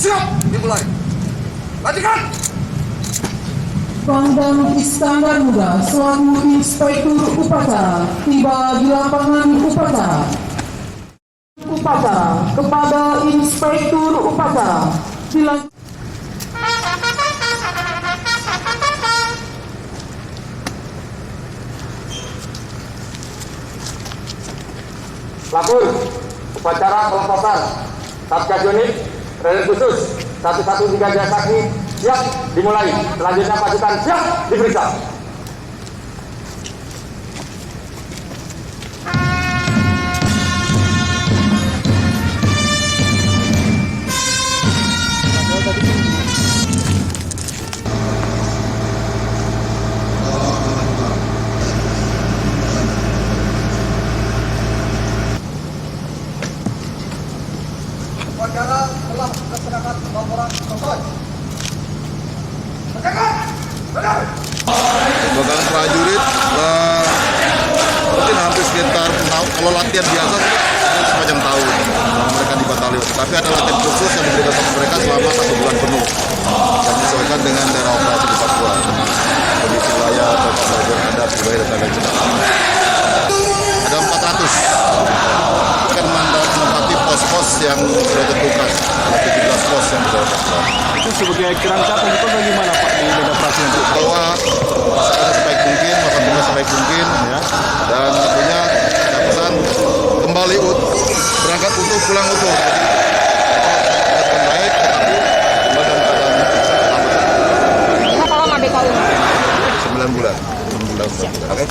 Siap, dimulai. Lanjutkan. Pangdam Iskandar Muda selaku Inspektur Upacara tiba di lapangan upacara. Kepada Inspektur Upacara dilanjutkan. Lapor upacara pelepasan Satgas Unit Reden Khusus 113 Jasaki siap dimulai. Selanjutnya pasukan siap diperiksa. Upacara telah melaksanakan laporan selesai. Lanjutkan. Benar. Bakalan prajurit mungkin hampir sekitar kalau latihan biasa semacam tahun mereka di batalion, tapi ada latihan khusus yang diberikan kepada mereka selama 1 bulan penuh dan disesuaikan dengan daerah operasi di Papua, kondisi wilayah atau pelajaran adat budaya dan lain sebagainya. Ada 400 akan menempati pos-pos yang sudah ditentukan, ada 17 pos yang sudah ditentukan. Itu sebagai kerangka atau bagaimana Pak di medan operasi nanti? Bahwa masyarakat sebaik mungkin, makan bunga sebaik mungkin, ya. Dan tentunya ada pesan kembali berangkat utuh, pulang utuh. Jadi, baik, tetapi kembali dalam keadaan selamat. Berapa lama BKU? 9 bulan. 9 bulan. Oke.